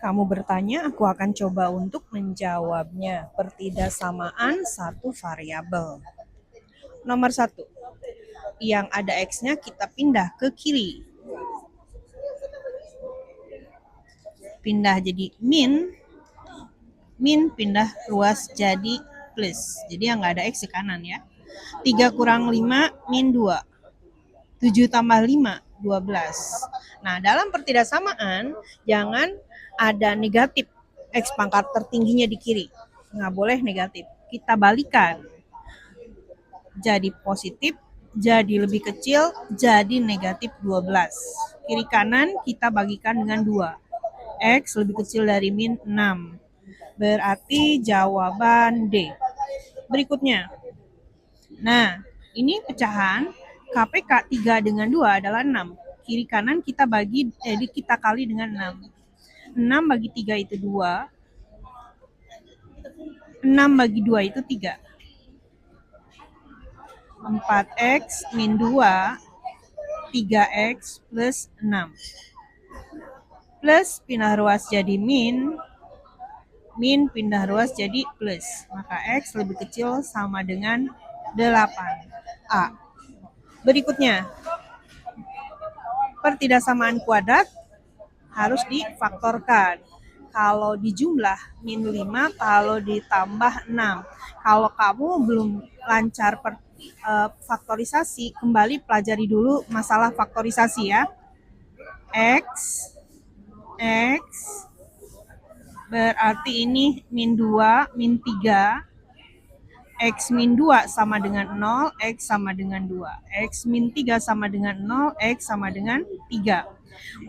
Kamu bertanya, aku akan coba untuk menjawabnya. Pertidaksamaan satu variabel. Nomor 1, yang ada X-nya kita pindah ke kiri. Pindah jadi min pindah ruas jadi plus. Jadi yang nggak ada X di kanan ya. 3 kurang 5, min 2. 7 tambah 5, 12. Nah, dalam pertidaksamaan, jangan ada negatif X pangkat tertingginya di kiri. Nggak boleh negatif. Kita balikan. Jadi positif, jadi lebih kecil, jadi negatif 12. Kiri kanan kita bagikan dengan 2. X lebih kecil dari min 6. Berarti jawaban D. Berikutnya. Nah, ini pecahan KPK 3 dengan 2 adalah 6. Kiri kanan kita kita kali dengan 6. 6 bagi 3 itu 2. 6 bagi 2 itu 3. 4X min 2, 3X plus 6. Plus pindah ruas jadi min pindah ruas jadi plus. Maka X lebih kecil sama dengan 8. A. Berikutnya, pertidaksamaan kuadrat harus difaktorkan. Kalau dijumlah min 5, kalau ditambah 6. Kalau kamu belum lancar faktorisasi, kembali pelajari dulu masalah faktorisasi ya. X berarti ini min 2, min 3. X min 2 sama dengan 0, X sama dengan 2. X min 3 sama dengan 0, X sama dengan 3.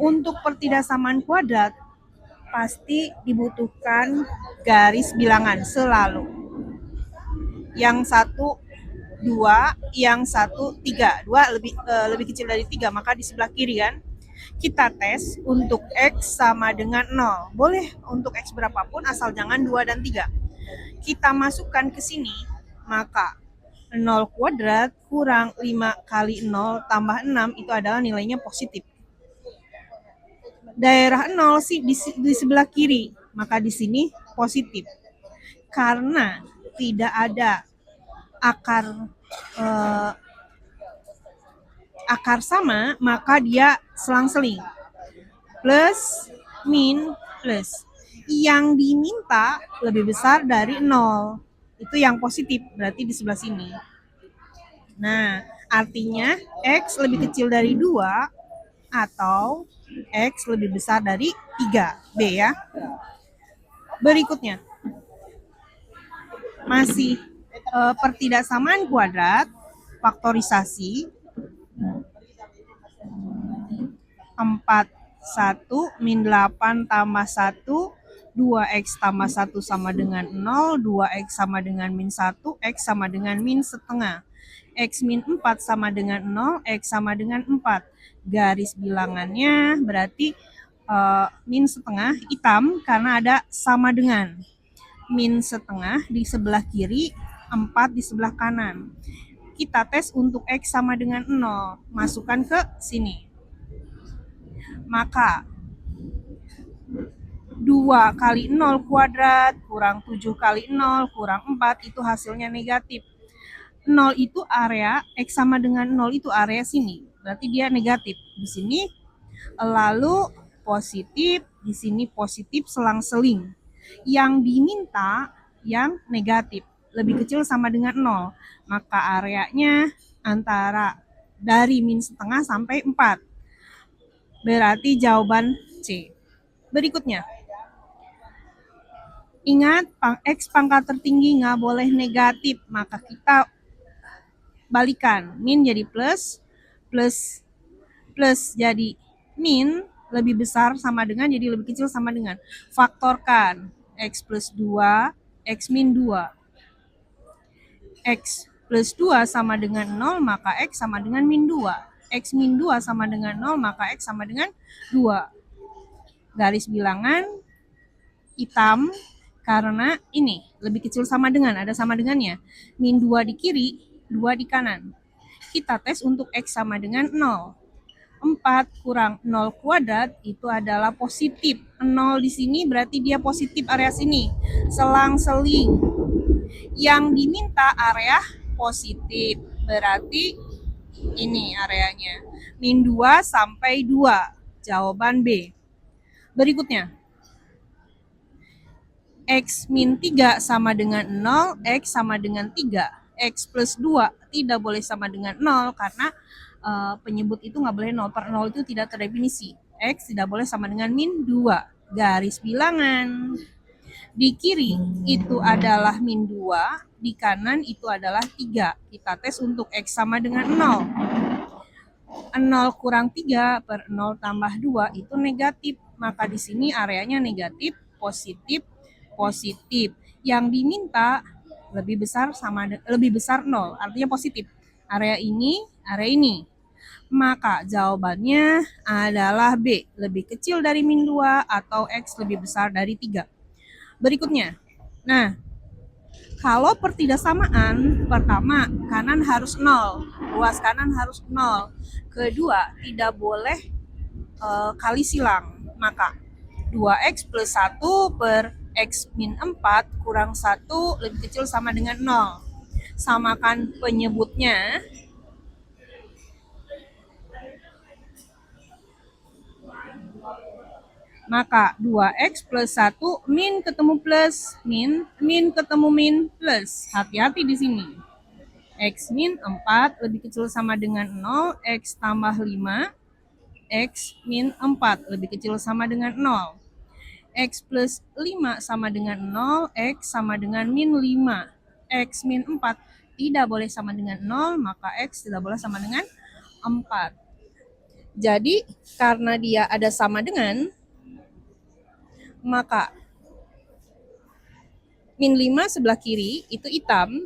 Untuk pertidaksamaan kuadrat, pasti dibutuhkan garis bilangan selalu. Yang 1, 2, yang 1, 3. 2 lebih kecil dari 3, maka di sebelah kiri kan. Kita tes untuk X sama dengan 0. Boleh untuk X berapapun asal jangan 2 dan 3. Kita masukkan ke sini, maka 0 kuadrat kurang 5 kali 0 tambah 6 itu adalah nilainya positif. Daerah 0 sih di sebelah kiri, maka di sini positif. Karena tidak ada akar sama, maka dia selang-seling. Plus, min, plus. Yang diminta lebih besar dari 0. Itu yang positif, berarti di sebelah sini. Nah, artinya X lebih kecil dari 2 atau X lebih besar dari 3. B ya. Berikutnya. Masih pertidaksamaan kuadrat, faktorisasi. 4, 1, min 8 tambah 1, 2X tambah 1 sama dengan 0, 2X sama dengan min 1, X sama dengan min setengah. X min 4 sama dengan 0, X sama dengan 4. Garis bilangannya berarti min setengah hitam karena ada sama dengan. Min setengah di sebelah kiri, 4 di sebelah kanan. Kita tes untuk X sama dengan 0, masukkan ke sini. Maka 2 kali 0 kuadrat kurang 7 kali 0 kurang 4 itu hasilnya negatif. 0 itu area, X sama dengan 0 itu area sini. Berarti dia negatif. Di sini lalu positif, di sini positif selang-seling. Yang diminta yang negatif, lebih kecil sama dengan 0. Maka areanya antara dari min setengah sampai 4. Berarti jawaban C. Berikutnya. Ingat, X pangkat tertinggi nggak boleh negatif, maka kita balikan. Min jadi plus jadi min lebih besar sama dengan, jadi lebih kecil sama dengan. Faktorkan. X plus 2, X min 2. X plus 2 sama dengan 0, maka X sama dengan min 2. X min 2 sama dengan 0, maka X sama dengan 2. Garis bilangan hitam karena ini lebih kecil sama dengan, ada sama dengannya. Min 2 di kiri, 2 di kanan. Kita tes untuk X sama dengan 0. 4 kurang 0 kuadrat itu adalah positif. 0 di sini berarti dia positif area sini. Selang-seling. Yang diminta area positif. Berarti ini areanya. Min 2 sampai 2. Jawaban B. Berikutnya. X min 3 sama dengan 0, X sama dengan 3. X plus 2 tidak boleh sama dengan 0 karena penyebut itu nggak boleh 0. Per 0 itu tidak terdefinisi. X tidak boleh sama dengan min 2. Garis bilangan. Di kiri itu adalah min 2, di kanan itu adalah 3. Kita tes untuk X sama dengan 0. 0 kurang 3 per 0 tambah 2 itu negatif. Maka di sini areanya negatif, positif, positif. Yang diminta lebih besar 0, artinya positif. Area ini, area ini. Maka jawabannya adalah B, lebih kecil dari min 2 atau X lebih besar dari 3. Berikutnya. Nah, kalau pertidaksamaan, pertama kanan harus 0, luas kanan harus 0. Kedua, tidak boleh kali silang. Maka 2X plus 1 per X min 4 kurang 1 lebih kecil sama dengan 0. Samakan penyebutnya. Maka 2X plus 1 min ketemu plus min, min ketemu min plus. Hati-hati di sini. X min 4 lebih kecil sama dengan 0, X tambah 5, X min 4 lebih kecil sama dengan 0. X plus 5 sama dengan 0, X sama dengan min 5. X min 4 tidak boleh sama dengan 0, maka X tidak boleh sama dengan 4. Jadi, karena dia ada sama dengan, maka min 5 sebelah kiri itu hitam,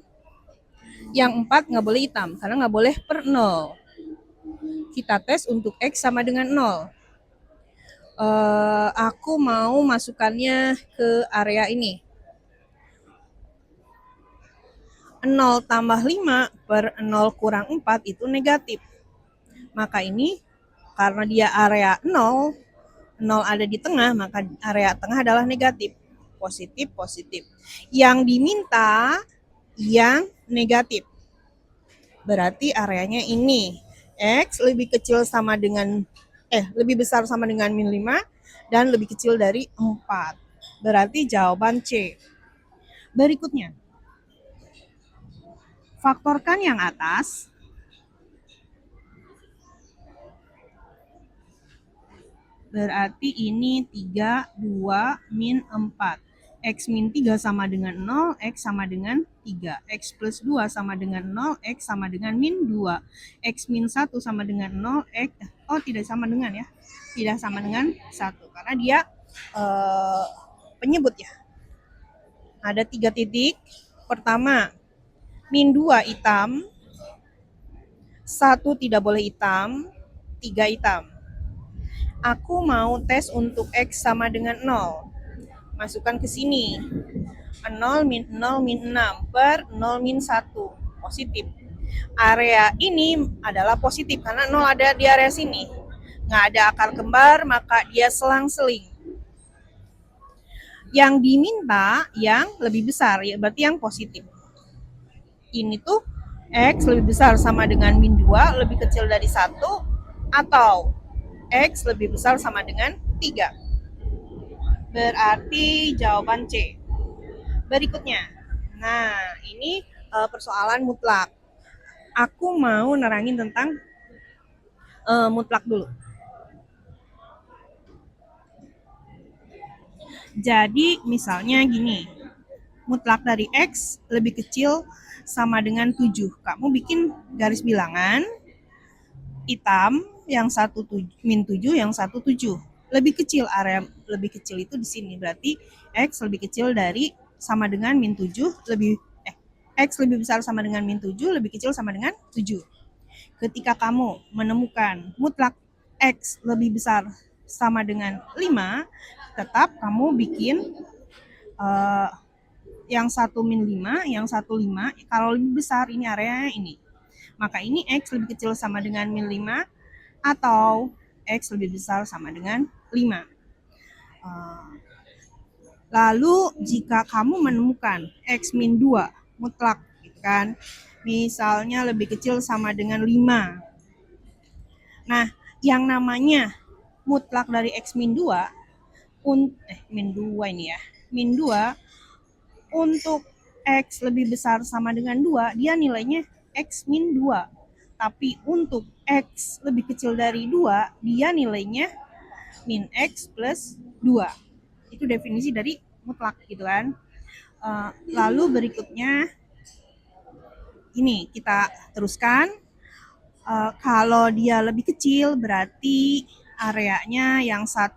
yang 4 nggak boleh hitam, karena nggak boleh per 0. Kita tes untuk X sama dengan 0. Aku mau masukkannya ke area ini. 0 tambah 5 per 0 kurang 4 itu negatif. Maka ini karena dia area 0, 0 ada di tengah, maka area tengah adalah negatif. Positif, positif. Yang diminta yang negatif. Berarti areanya ini. X lebih kecil sama dengan, lebih besar sama dengan min 5 dan lebih kecil dari 4. Berarti jawaban C. Berikutnya. Faktorkan yang atas. Berarti ini 3, 2, min 4. X min 3 sama dengan 0, X sama dengan 3. X plus 2 sama dengan 0, X sama dengan min 2. X min 1 sama dengan 0, X, tidak sama dengan ya. Tidak sama dengan 1, karena dia penyebut ya. Ada 3 titik. Pertama, min 2 hitam, 1 tidak boleh hitam, 3 hitam. Aku mau tes untuk X sama dengan 0. Masukkan ke sini. 0 min 0 min 6 per 0 min 1. Positif. Area ini adalah positif karena 0 ada di area sini. Nggak ada akar kembar, maka dia selang-seling. Yang diminta yang lebih besar, ya berarti yang positif. Ini tuh X lebih besar sama dengan min 2, lebih kecil dari 1, atau X lebih besar sama dengan 3. Berarti jawaban C. Berikutnya. Nah, ini persoalan mutlak. Aku mau nerangin tentang mutlak dulu. Jadi, misalnya gini. Mutlak dari X lebih kecil sama dengan 7. Kamu bikin garis bilangan hitam, yang satu min 7, yang satu 7. Lebih kecil, area lebih kecil itu di sini. Berarti X lebih kecil dari sama dengan min 7, X lebih besar sama dengan min 7, lebih kecil sama dengan 7. Ketika kamu menemukan mutlak X lebih besar sama dengan 5, tetap kamu bikin yang satu min 5, yang satu 5. Kalau lebih besar, ini area ini. Maka ini X lebih kecil sama dengan min 5, atau X lebih besar sama dengan 5. Lalu jika kamu menemukan X min 2 mutlak, gitu kan, misalnya lebih kecil sama dengan 5. Nah, yang namanya mutlak dari X min 2, min 2 ini ya, min 2 untuk X lebih besar sama dengan 2, dia nilainya X min 2. Tapi untuk X lebih kecil dari 2, dia nilainya min X plus 2. Itu definisi dari mutlak gitu kan. Lalu berikutnya ini kita teruskan. Kalau dia lebih kecil berarti areanya yang 1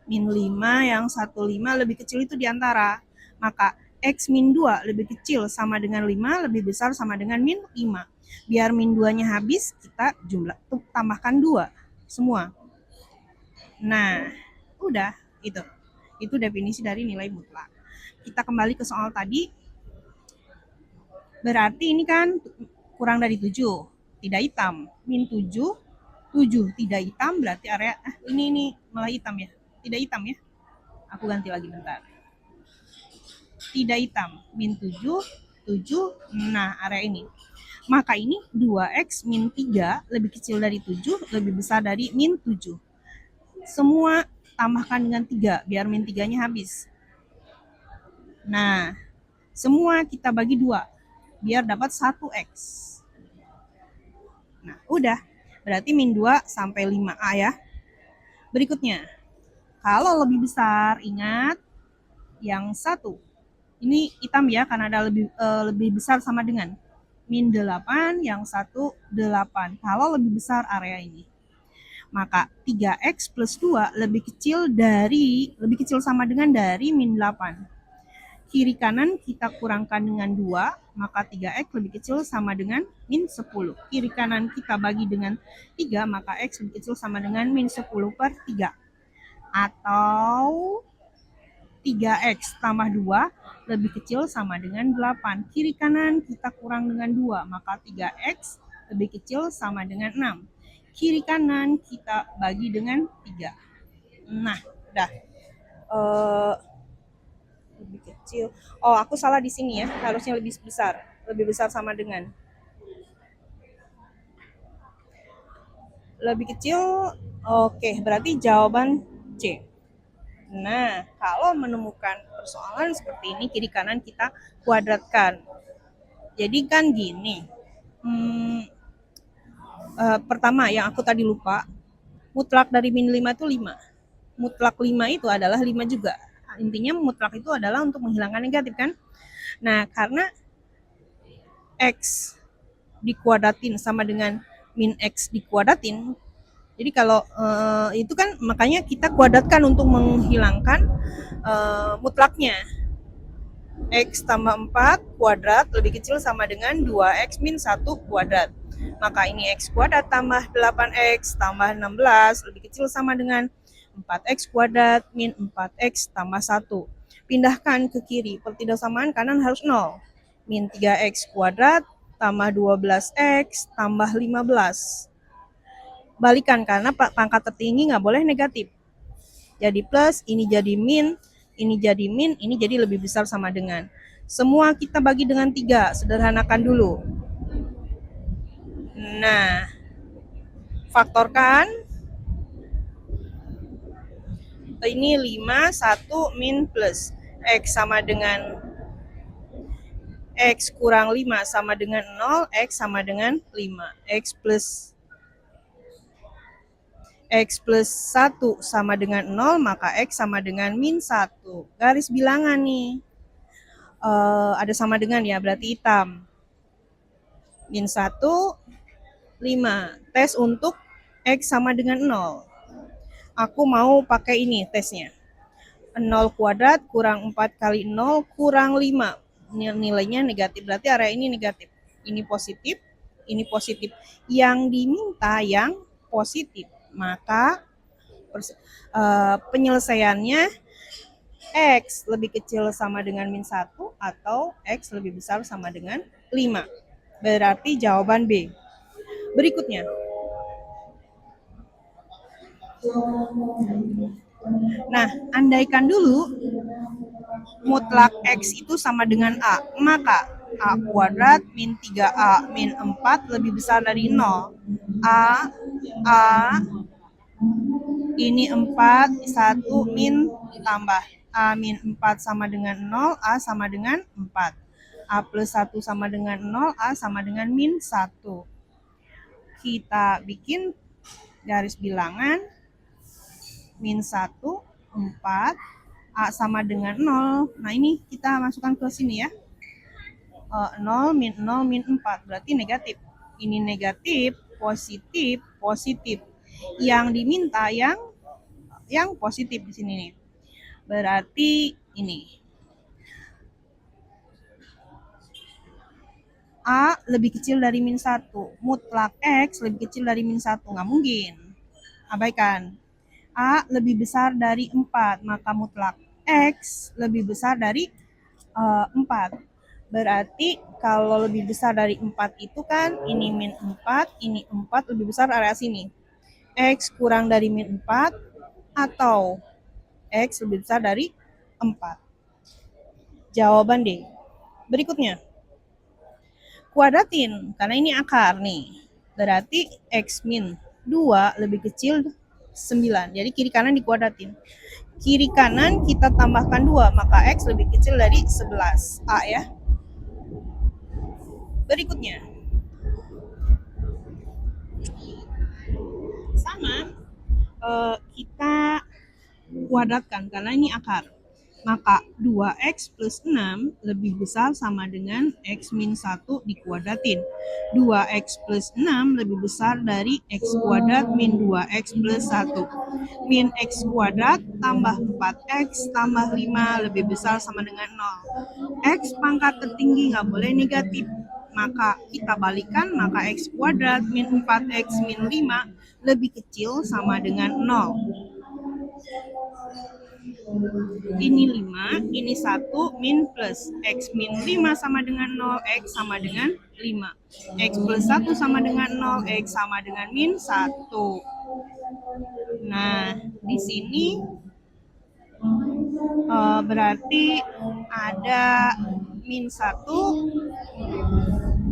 min 5, yang 1 5 lebih kecil itu diantara. Maka X min 2 lebih kecil sama dengan 5, lebih besar sama dengan min 5. Biar min 2-nya habis, kita tambahkan 2 semua. Nah, udah itu. Itu definisi dari nilai mutlak. Kita kembali ke soal tadi. Berarti ini kan kurang dari 7, tidak hitam. Min 7, 7 tidak hitam berarti area ini malah hitam ya. Tidak hitam ya. Aku ganti lagi bentar. Tidak hitam, min 7, 7, nah area ini. Maka ini 2X min 3 lebih kecil dari 7, lebih besar dari min 7. Semua tambahkan dengan 3 biar min 3-nya habis. Nah, semua kita bagi 2 biar dapat 1X. Nah, udah. Berarti min 2 sampai 5A ya. Berikutnya, kalau lebih besar, ingat yang 1. Ini hitam ya karena ada lebih besar sama dengan min 8, yang 1 8. Kalau lebih besar area ini. Maka 3X plus 2 lebih kecil sama dengan dari min 8. Kiri kanan kita kurangkan dengan 2, maka 3X lebih kecil sama dengan min 10. Kiri kanan kita bagi dengan 3, maka X lebih kecil sama dengan min 10 per 3. Atau 3X tambah 2 lebih kecil sama dengan 8. Kiri kanan kita kurang dengan 2, maka 3X lebih kecil sama dengan 6. Kiri kanan kita bagi dengan 3. Nah, udah. Lebih kecil. Oh, aku salah di sini ya. Harusnya lebih besar. Lebih besar sama dengan. Lebih kecil. Oke, berarti jawaban C. Nah, kalau menemukan persoalan seperti ini, kiri kanan kita kuadratkan. Jadi kan gini. Pertama, yang aku tadi lupa. Mutlak dari min 5 itu 5. Mutlak 5 itu adalah 5 juga. Intinya mutlak itu adalah untuk menghilangkan negatif kan. Nah, karena X dikuadratin sama dengan min X dikuadratin, jadi kalau itu kan makanya kita kuadratkan untuk menghilangkan mutlaknya. X tambah 4 kuadrat lebih kecil sama dengan 2X min 1 kuadrat. Maka ini X kuadrat tambah 8X tambah 16 lebih kecil sama dengan 4X kuadrat min 4X tambah 1. Pindahkan ke kiri, pertidaksamaan kanan harus 0. Min 3X kuadrat tambah 12X tambah 15. Balikan karena pangkat tertinggi nggak boleh negatif. Jadi plus, ini jadi min, ini jadi min, ini jadi lebih besar sama dengan. Semua kita bagi dengan 3, sederhanakan dulu. Nah, faktorkan. Ini 5, 1, min plus. X sama dengan X kurang 5 sama dengan 0, X sama dengan 5. X plus 1 sama dengan 0, maka X sama dengan min 1. Garis bilangan nih. Ada sama dengan ya, berarti hitam. Min 1, 5. Tes untuk X sama dengan 0. Aku mau pakai ini tesnya. 0 kuadrat kurang 4 kali 0 kurang 5. Nilainya negatif, berarti area ini negatif. Ini positif, ini positif. Yang diminta yang positif. Maka penyelesaiannya X lebih kecil sama dengan min 1 atau X lebih besar sama dengan 5. Berarti jawaban B. Berikutnya. Nah, andaikan dulu mutlak X itu sama dengan A, maka A kuadrat min 3A min 4 lebih besar dari 0. A, ini 4, 1 min tambah A min 4 sama dengan 0, A sama dengan 4. A plus 1 sama dengan 0, A sama dengan min 1. Kita bikin garis bilangan min 1, 4, A sama dengan 0. Nah ini kita masukkan ke sini ya. 0 min 4 berarti negatif. Ini negatif, positif, positif. Yang diminta yang positif di sini nih. Berarti ini. A lebih kecil dari min 1. Mutlak X lebih kecil dari min 1. Nggak mungkin. Abaikan. A lebih besar dari 4. Maka mutlak X lebih besar dari 4. Berarti kalau lebih besar dari 4 itu kan ini min 4, ini 4 lebih besar area sini. X kurang dari min 4 atau X lebih besar dari 4. Jawaban D. Berikutnya. Kuadratin, karena ini akar nih. Berarti X min 2 lebih kecil 9. Jadi kiri kanan dikuadratin. Kiri kanan kita tambahkan 2, maka X lebih kecil dari 11. A ya. Berikutnya. Sama, kita kuadratkan karena ini akar. Maka 2x plus 6 lebih besar sama dengan x min 1 dikuadratin. 2x plus 6 lebih besar dari x kuadrat min 2x plus 1. Min x kuadrat tambah 4x tambah 5 lebih besar sama dengan 0. X pangkat tertinggi nggak boleh negatif. Maka kita balikan, maka x kuadrat min 4x min 5 lebih kecil sama dengan 0. Ini 5, ini 1, min plus. X min 5 sama dengan 0, X sama dengan 5. X plus 1 sama dengan 0, X sama dengan min 1. Nah, di sini berarti ada min 1,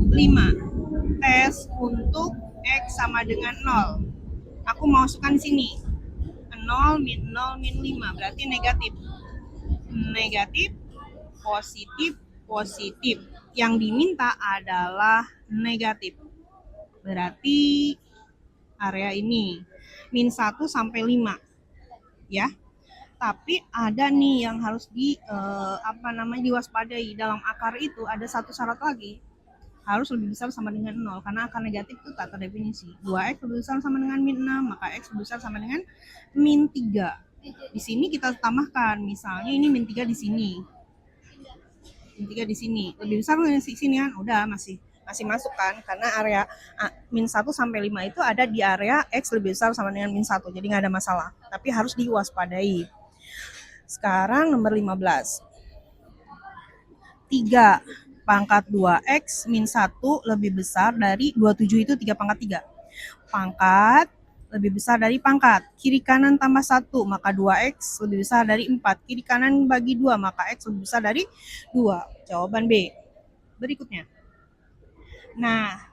5. Tes untuk X sama dengan 0. Aku masukkan sini. 0 min 5 berarti negatif. Negatif, positif, positif. Yang diminta adalah negatif. Berarti area ini min 1 sampai 5. Ya. Tapi ada nih yang harus diwaspadai. Dalam akar itu ada satu syarat lagi. Harus lebih besar sama dengan 0 karena akar negatif itu tak terdefinisi. 2x lebih besar sama dengan min 6, maka x lebih besar sama dengan min 3. Di sini kita tambahkan, misalnya ini min 3 di sini. Min 3 di sini. Lebih besar dari sini kan? Udah masih masuk kan? Karena area min 1 sampai 5 itu ada di area x lebih besar sama dengan min 1. Jadi nggak ada masalah. Tapi harus diwaspadai. Sekarang nomor 15. 3 pangkat 2x min 1 lebih besar dari 27 itu 3 pangkat 3. Pangkat lebih besar dari pangkat. Kiri kanan tambah 1, maka 2x lebih besar dari 4. Kiri kanan bagi 2, maka x lebih besar dari 2. Jawaban B. Berikutnya. Nah,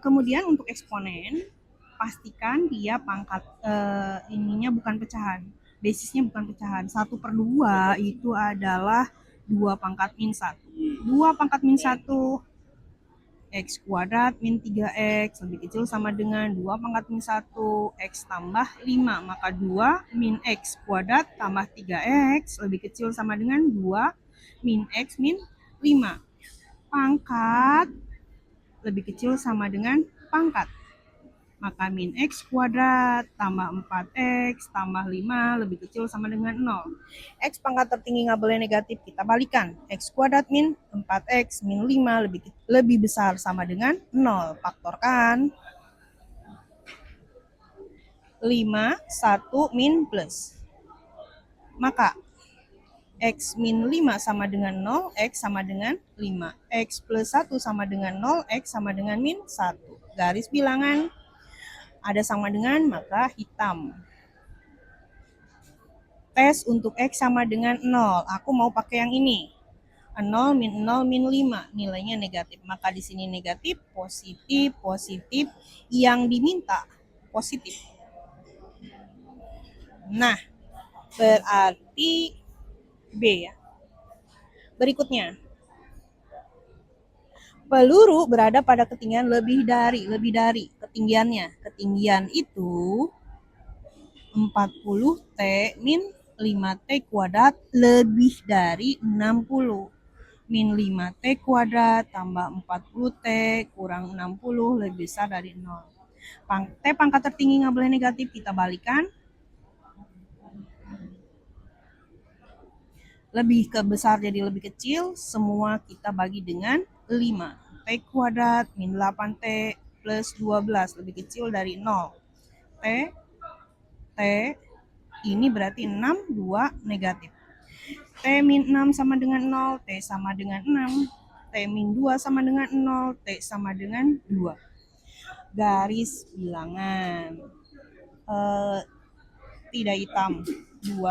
kemudian untuk eksponen, pastikan dia pangkat ininya bukan pecahan. Basisnya bukan pecahan. 1/2 itu adalah 2 pangkat min 1. 2 pangkat min 1 x kuadrat min 3x lebih kecil sama dengan 2 pangkat min 1 x tambah 5. Maka 2 min x kuadrat tambah 3x lebih kecil sama dengan 2 min x min 5. Pangkat lebih kecil sama dengan pangkat. Maka min x kuadrat tambah 4x tambah 5 lebih kecil sama dengan 0. X pangkat tertinggi nggak boleh negatif, kita balikan. X kuadrat min 4x min 5 lebih besar sama dengan 0. Faktorkan. 5, 1, min plus. Maka x min 5 sama dengan 0, x sama dengan 5. X plus 1 sama dengan 0, x sama dengan min 1. Garis bilangan ada sama dengan, maka hitam. Tes untuk X sama dengan 0. Aku mau pakai yang ini. 0 min 0 min 5. Nilainya negatif. Maka di sini negatif, positif, positif. Yang diminta positif. Nah, berarti B ya. Berikutnya. Peluru berada pada ketinggian lebih dari ketinggiannya. Ketinggian itu 40T min 5T kuadrat lebih dari 60. Min 5T kuadrat tambah 40T kurang 60 lebih besar dari 0. T pangkat tertinggi nggak boleh negatif, kita balikan. Lebih ke besar jadi lebih kecil, semua kita bagi dengan 5. T kuadrat min 8T plus 12 lebih kecil dari 0. T ini berarti 6, 2 negatif. T min 6 sama dengan 0, T sama dengan 6. T min 2 sama dengan 0, T sama dengan 2. Garis bilangan. Tidak hitam. 2,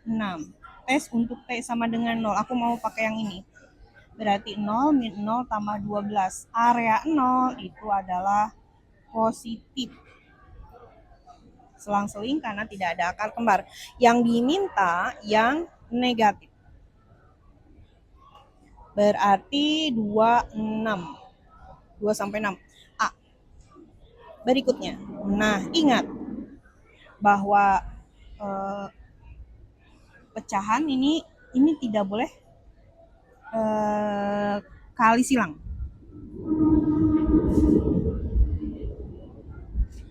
6. Tes untuk T sama dengan 0. Aku mau pakai yang ini. Berarti 0 min 0 tambah 12. Area 0 itu adalah positif. Selang-seling karena tidak ada akar kembar. Yang diminta yang negatif. Berarti 26. 2 sampai 6. A. Berikutnya. Nah, ingat bahwa pecahan ini tidak boleh kali silang.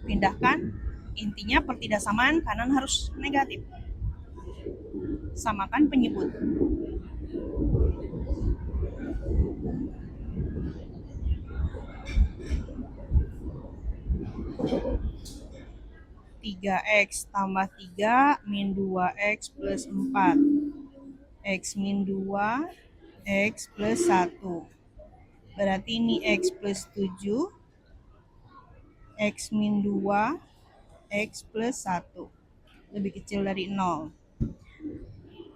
Pindahkan, intinya pertidaksamaan kanan harus negatif. Samakan penyebut. X tambah 3 min 2X plus 4. X min 2, X plus 1. Berarti ini X plus 7. X min 2, X plus 1. Lebih kecil dari 0.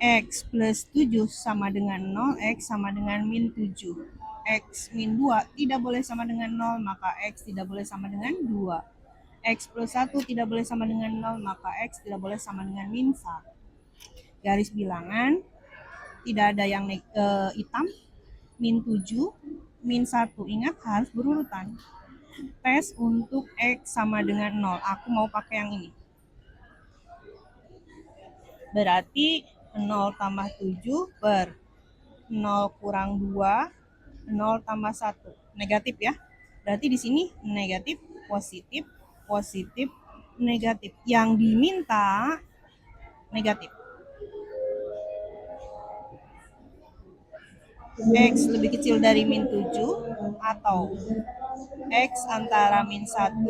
X plus 7 sama dengan 0, X sama dengan min 7. X min 2 tidak boleh sama dengan 0, maka X tidak boleh sama dengan 2. X plus 1 tidak boleh sama dengan 0, maka X tidak boleh sama dengan min 1. Garis bilangan, tidak ada yang hitam, min 7, min 1. Ingat harus berurutan. Tes untuk X sama dengan 0. Aku mau pakai yang ini. Berarti 0 tambah 7 per 0 kurang 2, 0 tambah 1. Negatif ya. Berarti di sini negatif, positif, positif, negatif. Yang diminta negatif. X lebih kecil dari min 7 atau X antara min 1,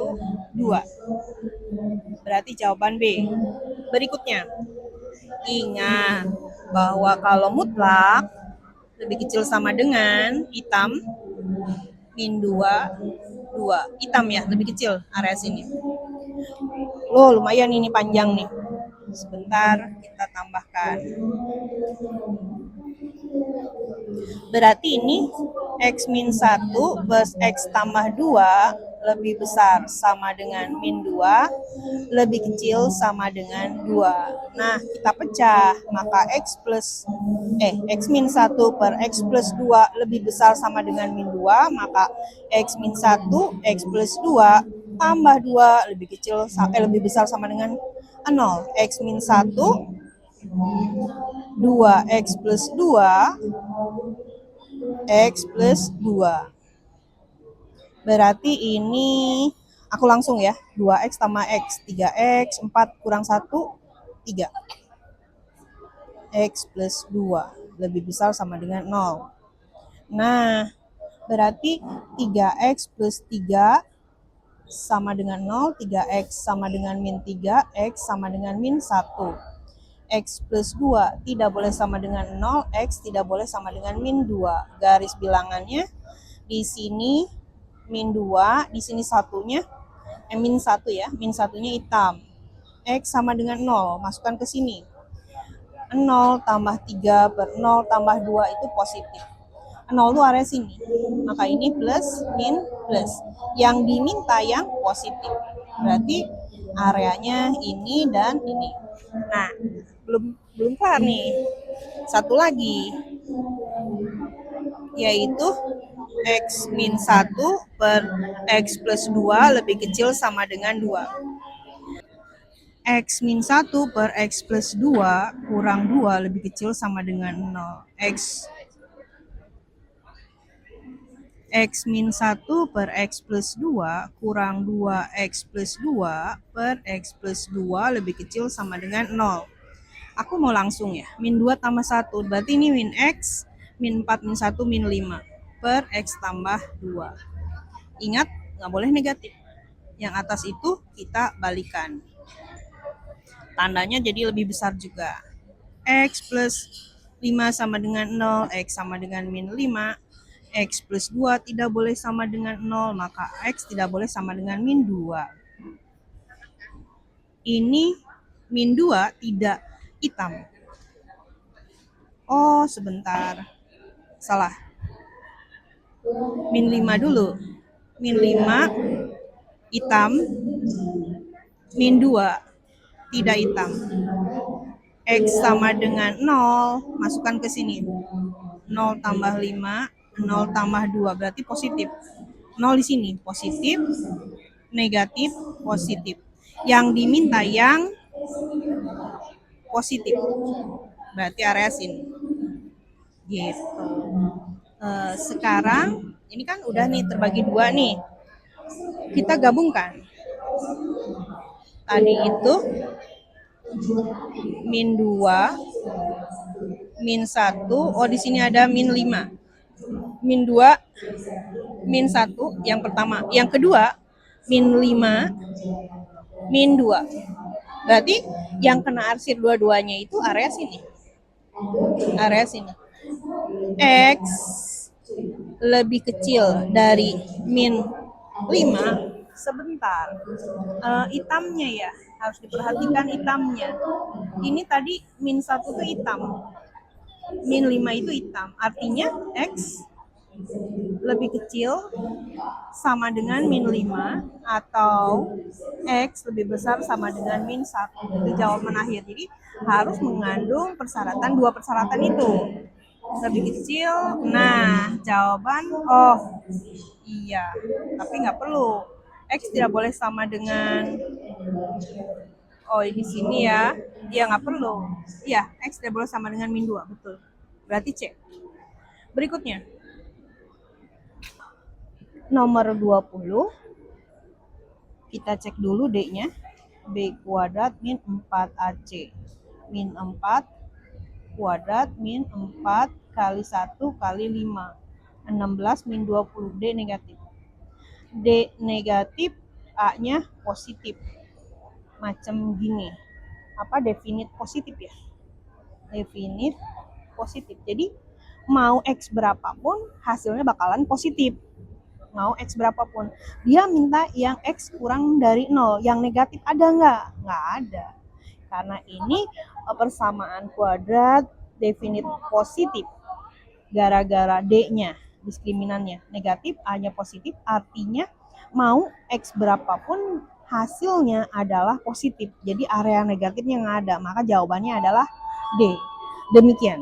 2. Berarti jawaban B. Berikutnya, ingat bahwa kalau mutlak lebih kecil sama dengan hitam, min 2, 2. Hitam ya, lebih kecil area sini. Loh, lumayan ini panjang nih. Sebentar, kita tambahkan. Berarti ini X min 1 plus X tambah 2 lebih besar sama dengan min 2, lebih kecil sama dengan 2. Nah, kita pecah, maka X min 1 per X plus 2 lebih besar sama dengan min 2, maka X min 1, X plus 2 tambah 2 lebih besar sama dengan 0. X min 1, 2X plus 2, X plus 2. Berarti ini aku langsung ya. 2X tambah X. 3X, 4 kurang 1, 3. X plus 2. Lebih besar sama dengan 0. Nah, berarti 3X plus 3 sama dengan 0. 3X sama dengan min 3. X sama dengan min 1. X plus 2 tidak boleh sama dengan 0. X tidak boleh sama dengan min 2. Garis bilangannya di sini min 2, di sini satunya, min 1 ya, min 1-nya hitam. X sama dengan 0, masukkan ke sini. 0 tambah 3 per 0 tambah 2 itu positif. 0 itu area sini. Maka ini plus, min, plus. Yang diminta yang positif. Berarti areanya ini dan ini. Nah, belum kelar nih. Satu lagi. Yaitu X min 1 per X plus 2 lebih kecil sama dengan 2. X min 1 per X plus 2 kurang 2 lebih kecil sama dengan 0. X min 1 per X plus 2 kurang 2X plus 2 per X plus 2 lebih kecil sama dengan 0. Aku mau langsung ya, min 2 tambah 1, berarti ini min X, min 4, min 1, min 5 per X tambah 2. Ingat, nggak boleh negatif. Yang atas itu kita balikan. Tandanya jadi lebih besar juga. X plus 5 sama dengan 0, X sama dengan min 5, X plus 2 tidak boleh sama dengan 0, maka X tidak boleh sama dengan min 2. Ini min 2 tidak hitam. Oh, sebentar. Salah. Min 5 dulu. Min 5 hitam, min 2 tidak hitam. X sama dengan 0, masukkan ke sini. 0 tambah 5, 0 tambah 2, berarti positif. 0 di sini, positif, negatif, positif. Yang diminta yang positif. Berarti area sini. Gitu. Sekarang, ini kan udah nih terbagi 2 nih. Kita gabungkan. Tadi itu min 2, min 1, oh di sini ada min 5. Min 2, min 1 yang pertama. Yang kedua, min 5, min 2. Berarti yang kena arsir dua-duanya itu area sini. Area sini. X lebih kecil dari min 5 sebentar. Hitamnya ya, harus diperhatikan hitamnya. Ini tadi min 1 itu hitam. Min 5 itu hitam. Artinya X lebih kecil sama dengan min 5 atau X lebih besar sama dengan min 1. Itu jawaban akhir. Jadi harus mengandung persyaratan, dua persyaratan itu. Lebih kecil, nah jawaban, oh iya, tapi nggak perlu. X tidak boleh sama dengan, oh di sini ya, iya nggak perlu. Iya, X tidak boleh sama dengan min 2, betul. Berarti C. Berikutnya, nomor 20, kita cek dulu D-nya. B kuadrat min 4AC. Min 4 kuadrat min 4 kali 1 kali 5. 16 min 20. D negatif. D negatif, A-nya positif. Macam gini. Apa definit positif ya? Definit positif. Jadi mau X berapapun hasilnya bakalan positif. Mau X berapapun. Dia minta yang X kurang dari 0. Yang negatif ada nggak? Nggak ada. Karena ini persamaan kuadrat definit positif. Gara-gara D-nya, diskriminannya negatif, A-nya positif, artinya mau X berapapun hasilnya adalah positif. Jadi area negatifnya nggak ada. Maka jawabannya adalah D. Demikian.